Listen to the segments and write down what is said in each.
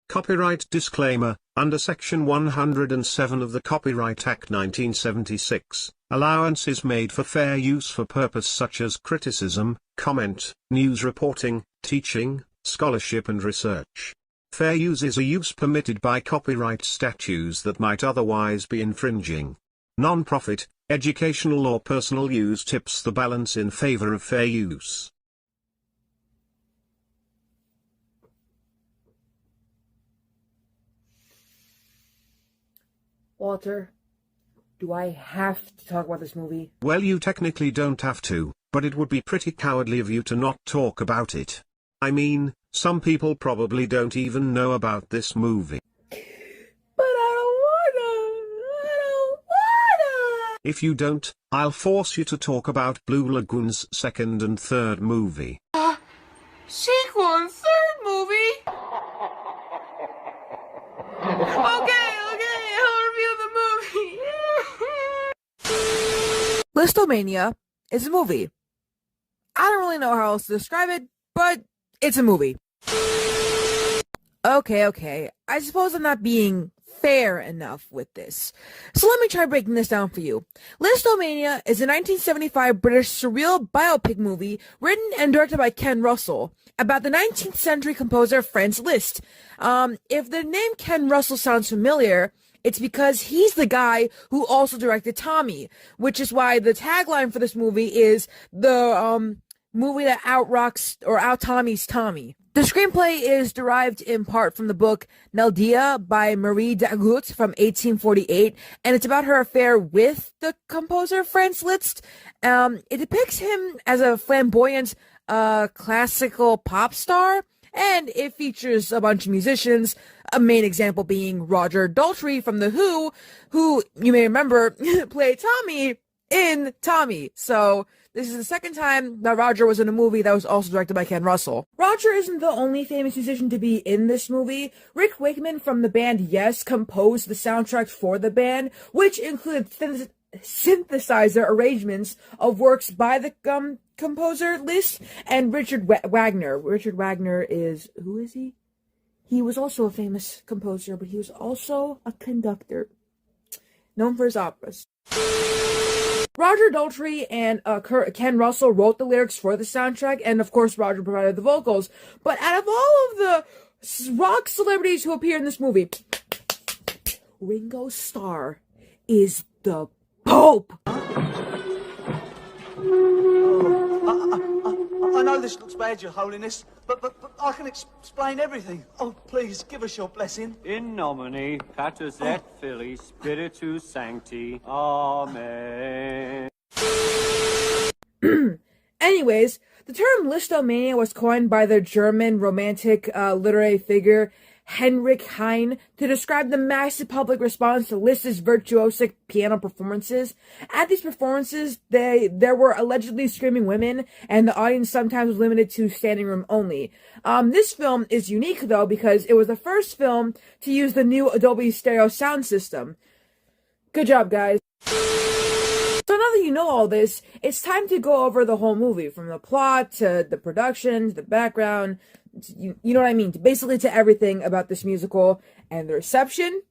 Copyright disclaimer. Under Section 107 of the Copyright Act 1976, allowance is made for fair use for purpose such as criticism, comment, news reporting, teaching, scholarship and research. Fair use is a use permitted by copyright statutes that might otherwise be infringing. Non-profit, educational or personal use tips the balance in favor of fair use. Walter, do I have to talk about this movie? Well, you technically don't have to, but it would be pretty cowardly of you to not talk about it. I mean, some people probably don't even know about this movie. But I don't wanna! If you don't, I'll force you to talk about Blue Lagoon's second and third movie. Sequel and third movie? Okay, I'll review the movie. Lisztomania is a movie. I don't really know how else to describe it, but it's a movie. Okay. I suppose I'm not being fair enough with this. So let me try breaking this down for you. Lisztomania is a 1975 British surreal biopic movie written and directed by Ken Russell about the 19th century composer Franz Liszt. If the name Ken Russell sounds familiar, it's because he's the guy who also directed Tommy, which is why the tagline for this movie is the movie that out-Tommies Tommy. The screenplay is derived in part from the book Neldia by Marie Dagout from 1848, and it's about her affair with the composer Franz Liszt. It depicts him as a flamboyant classical pop star, and it features a bunch of musicians, a main example being Roger Daltrey from The Who you may remember played Tommy in Tommy. So this is the second time that Roger was in a movie that was also directed by Ken Russell. Roger isn't the only famous musician to be in this movie. Rick Wakeman from the band Yes composed the soundtrack for the band, which included synthesizer arrangements of works by the composer Liszt and Richard Wagner. Richard Wagner who is he? He was also a famous composer, but he was also a conductor, known for his operas. Roger Daltrey and Ken Russell wrote the lyrics for the soundtrack, and of course Roger provided the vocals. But out of all of the rock celebrities who appear in this movie, Ringo Starr is the Pope! I know this looks bad, Your Holiness, but I can explain everything. Oh, please, give us your blessing. In nomine Patris et Filii Spiritus Sancti. Amen. Anyways, the term Lisztomania was coined by the German romantic literary figure Heinrich Heine to describe the massive public response to Liszt's virtuosic piano performances. At these performances, there were allegedly screaming women, and the audience sometimes was limited to standing room only. This film is unique, though, because it was the first film to use the new Adobe Stereo sound system. Good job, guys. So now that you know all this, it's time to go over the whole movie, from the plot to the production to the background. You know what I mean? Basically to everything about this musical and the reception.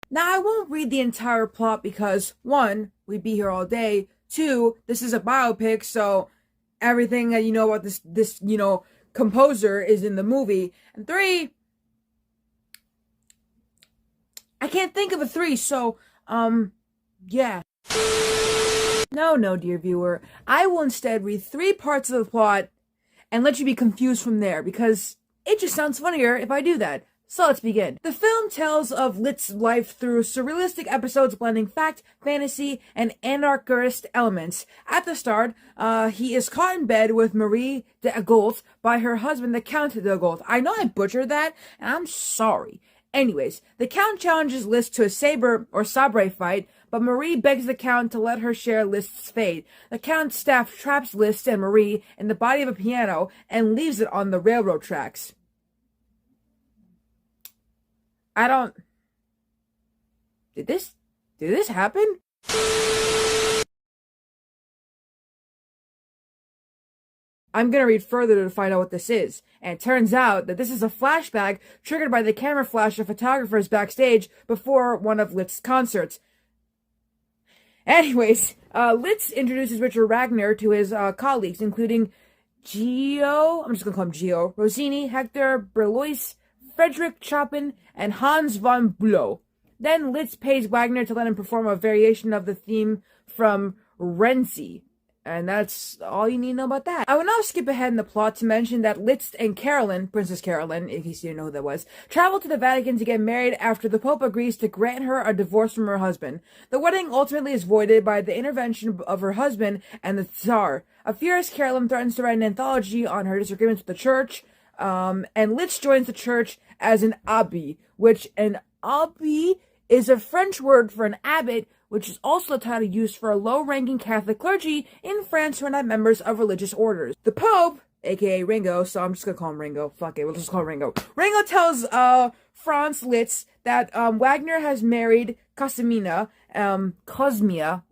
Now, I won't read the entire plot because, 1, we'd be here all day. 2, this is a biopic, so everything that you know about this composer is in the movie. And 3, I can't think of a 3, so, yeah. No, dear viewer. I will instead read 3 parts of the plot and let you be confused from there, because it just sounds funnier if I do that. So let's begin. The film tells of Liszt's life through surrealistic episodes blending fact, fantasy, and anarchist elements. At the start, he is caught in bed with Marie Dagout by her husband, the Count Dagout. I know I butchered that, and I'm sorry. Anyways, the Count challenges Liszt to a sabre fight, but Marie begs the Count to let her share Liszt's fate. The Count's staff traps Liszt and Marie in the body of a piano and leaves it on the railroad tracks. Did this happen? I'm gonna read further to find out what this is, and it turns out that this is a flashback triggered by the camera flash of photographers backstage before one of Liszt's concerts. Anyways, Liszt introduces Richard Wagner to his colleagues, including I'm just gonna call him Gio, Rossini, Hector Berlioz, Frederick Chopin, and Hans von Bülow. Then Liszt pays Wagner to let him perform a variation of the theme from Renzi. And that's all you need to know about that. I will now skip ahead in the plot to mention that Liszt and Carolyn, Princess Carolyn, in case you didn't know who that was, travel to the Vatican to get married after the Pope agrees to grant her a divorce from her husband. The wedding ultimately is voided by the intervention of her husband and the Tsar. A furious Carolyn threatens to write an anthology on her disagreements with the church, and Liszt joins the church as an abbé, which an abbé is a French word for an abbot, which is also the title used for a low-ranking Catholic clergy in France who are not members of religious orders. The Pope, aka Ringo, so I'm just gonna call him Ringo. Fuck it, we'll just call him Ringo. Ringo tells Franz Liszt that Wagner has married Cosmina, who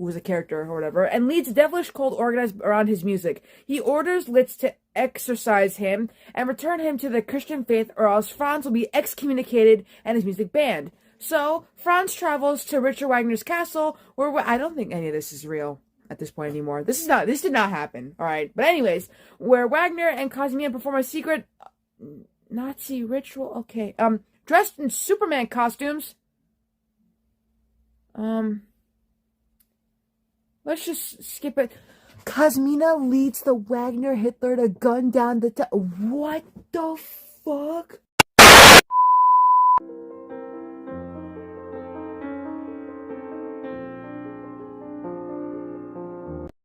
was a character or whatever, and leads a devilish cult organized around his music. He orders Liszt to exorcise him and return him to the Christian faith, or else Franz will be excommunicated and his music banned. So, Franz travels to Richard Wagner's castle, where I don't think any of this is real at this point anymore. This did not happen, alright? But anyways, where Wagner and Cosmina perform a secret Nazi ritual, okay, dressed in Superman costumes. Let's just skip it. Cosmina leads the Wagner Hitler to gun down the what the fuck?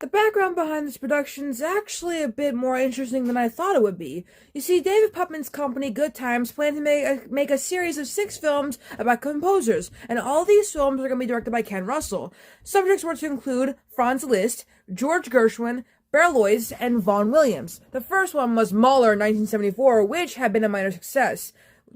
The background behind this production is actually a bit more interesting than I thought it would be. You see, David Putman's company, Good Times, planned to make a series of 6 films about composers, and all these films are going to be directed by Ken Russell. Subjects were to include Franz Liszt, George Gershwin, Berlioz, and Vaughan Williams. The first one was Mahler in 1974, which had been a minor success.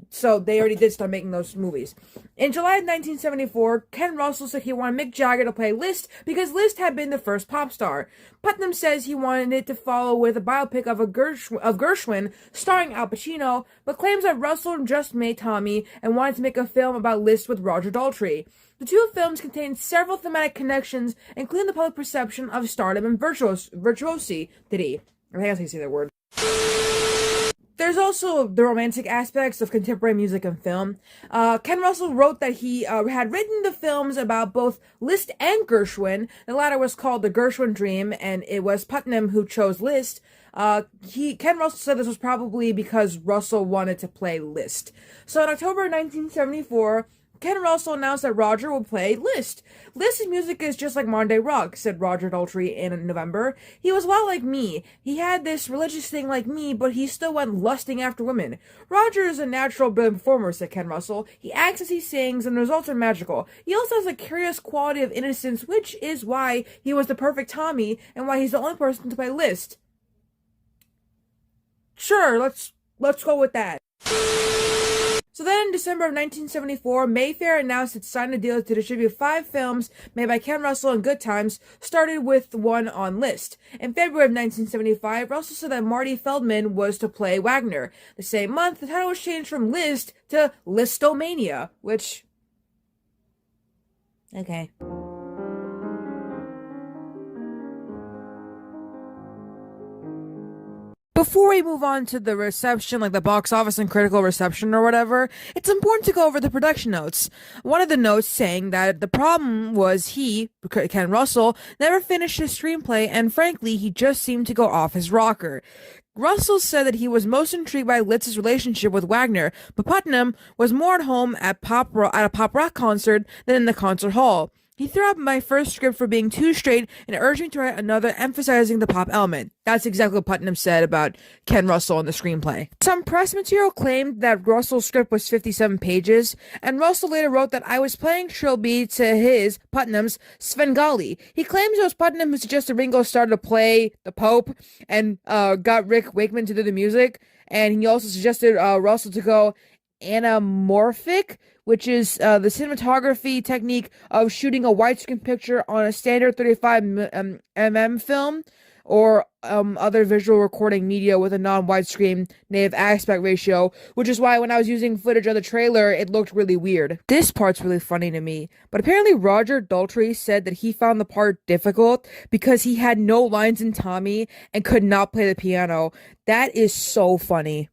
So they already did start making those movies. In July of 1974, Ken Russell said he wanted Mick Jagger to play Liszt because Liszt had been the first pop star. Putnam says he wanted it to follow with a biopic of Gershwin starring Al Pacino, but claims that Russell just made Tommy and wanted to make a film about Liszt with Roger Daltrey. The two films contain several thematic connections, including the public perception of stardom and virtuosity. I think that's how you say that word. There's also the romantic aspects of contemporary music and film. Ken Russell wrote that he had written the films about both Liszt and Gershwin. The latter was called The Gershwin Dream, and it was Putnam who chose Liszt. Ken Russell said this was probably because Russell wanted to play Liszt. So in October 1974, Ken Russell announced that Roger would play Liszt. Liszt's music is just like modern day rock, said Roger Daltrey in November. He was a lot like me. He had this religious thing like me, but he still went lusting after women. Roger is a natural brilliant performer, said Ken Russell. He acts as he sings, and the results are magical. He also has a curious quality of innocence, which is why he was the perfect Tommy, and why he's the only person to play Liszt. Sure, let's go with that. So then in December of 1974, Mayfair announced it signed a deal to distribute 5 films made by Ken Russell and Good Times, started with one on Liszt. In February of 1975, Russell said that Marty Feldman was to play Wagner. The same month, the title was changed from Liszt to Lisztomania, which... okay. Before we move on to the reception, like the box office and critical reception or whatever, it's important to go over the production notes. One of the notes saying that the problem was Ken Russell, never finished his screenplay, and frankly, he just seemed to go off his rocker. Russell said that he was most intrigued by Liszt's relationship with Wagner, but Putnam was more at home at a pop rock concert than in the concert hall. He threw out my first script for being too straight and urged me to write another emphasizing the pop element. That's exactly what Putnam said about Ken Russell in the screenplay. Some press material claimed that Russell's script was 57 pages, and Russell later wrote that I was playing Trilby to Putnam's, Svengali. He claims it was Putnam who suggested Ringo started to play the Pope and got Rick Wakeman to do the music, and he also suggested Russell to go anamorphic, which is the cinematography technique of shooting a widescreen picture on a standard 35 mm film or other visual recording media with a non-widescreen native aspect ratio, which is why when I was using footage of the trailer, it looked really weird. This part's really funny to me, but apparently Roger Daltrey said that he found the part difficult because he had no lines in Tommy and could not play the piano. That is so funny.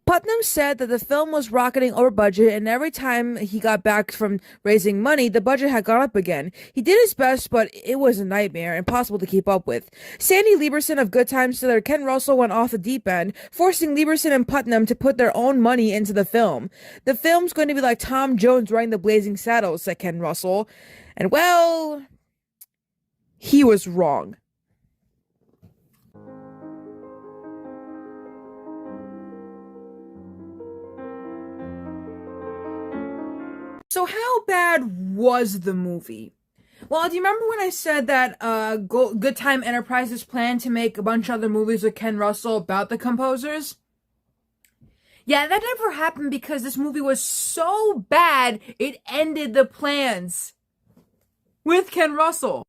Putnam said that the film was rocketing over budget, and every time he got back from raising money, the budget had gone up again. He did his best, but it was a nightmare, impossible to keep up with. Sandy Lieberson of Good Times said that Ken Russell went off the deep end, forcing Lieberson and Putnam to put their own money into the film. The film's going to be like Tom Jones riding the Blazing Saddles, said Ken Russell. And well, he was wrong. So how bad was the movie? Well, do you remember when I said that Good Time Enterprises planned to make a bunch of other movies with Ken Russell about the composers? Yeah, that never happened because this movie was so bad, it ended the plans with Ken Russell.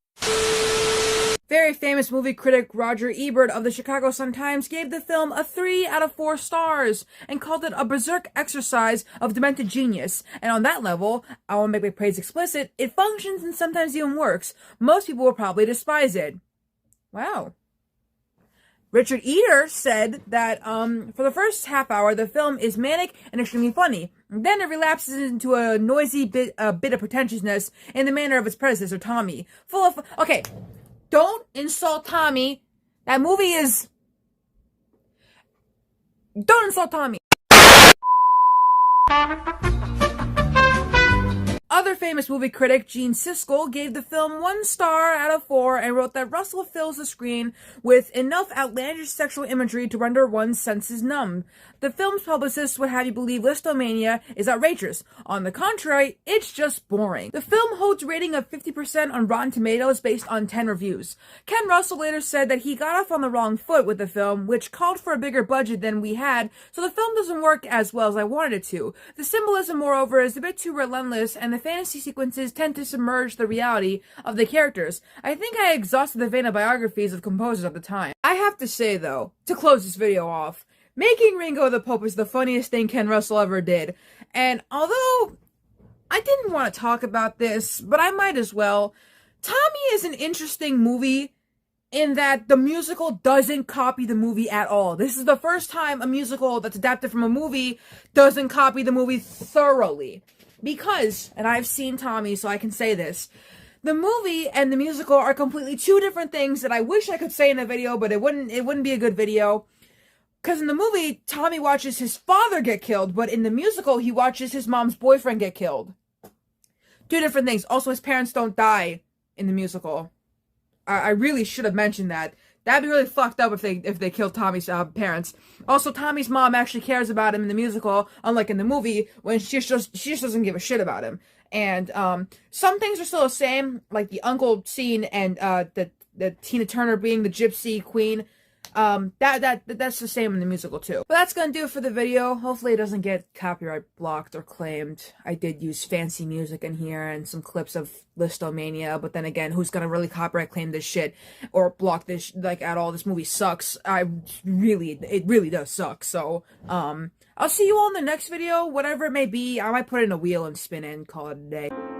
Very famous movie critic Roger Ebert of the Chicago Sun-Times gave the film a 3 out of 4 stars and called it a berserk exercise of demented genius. And on that level, I won't make my praise explicit, it functions and sometimes even works. Most people will probably despise it. Wow. Richard Eater said that for the first half hour, the film is manic and extremely funny. Then it relapses into a noisy bit of pretentiousness in the manner of its predecessor, Tommy. Full of... Okay. Don't insult Tommy. That movie is... Don't insult Tommy. Other famous movie critic Gene Siskel gave the film 1 star out of 4 and wrote that Russell fills the screen with enough outlandish sexual imagery to render one's senses numb. The film's publicists would have you believe Lisztomania is outrageous. On the contrary, it's just boring. The film holds a rating of 50% on Rotten Tomatoes based on 10 reviews. Ken Russell later said that he got off on the wrong foot with the film, which called for a bigger budget than we had, so the film doesn't work as well as I wanted it to. The symbolism, moreover, is a bit too relentless, and the fantasy sequences tend to submerge the reality of the characters. I think I exhausted the vein of biographies of composers at the time. I have to say, though, to close this video off, making Ringo the Pope is the funniest thing Ken Russell ever did. And although I didn't want to talk about this, but I might as well, Tommy is an interesting movie in that the musical doesn't copy the movie at all. This is the first time a musical that's adapted from a movie doesn't copy the movie thoroughly. Because, and I've seen Tommy, so I can say this, the movie and the musical are completely two different things that I wish I could say in a video, but it wouldn't be a good video. Because in the movie, Tommy watches his father get killed, but in the musical, he watches his mom's boyfriend get killed. Two different things. Also, his parents don't die in the musical. I really should have mentioned that. That'd be really fucked up if they killed Tommy's parents. Also, Tommy's mom actually cares about him in the musical, unlike in the movie, when she just doesn't give a shit about him. And some things are still the same, like the uncle scene and the Tina Turner being the gypsy queen. That's the same in the musical too. But that's gonna do it for the video. Hopefully it doesn't get copyright blocked or claimed. I did use fancy music in here and some clips of Lisztomania, but then again, who's gonna really copyright claim this shit or block this like at all? This movie sucks. It really does suck. So, I'll see you all in the next video, whatever it may be. I might put it in a wheel and spin it and call it a day.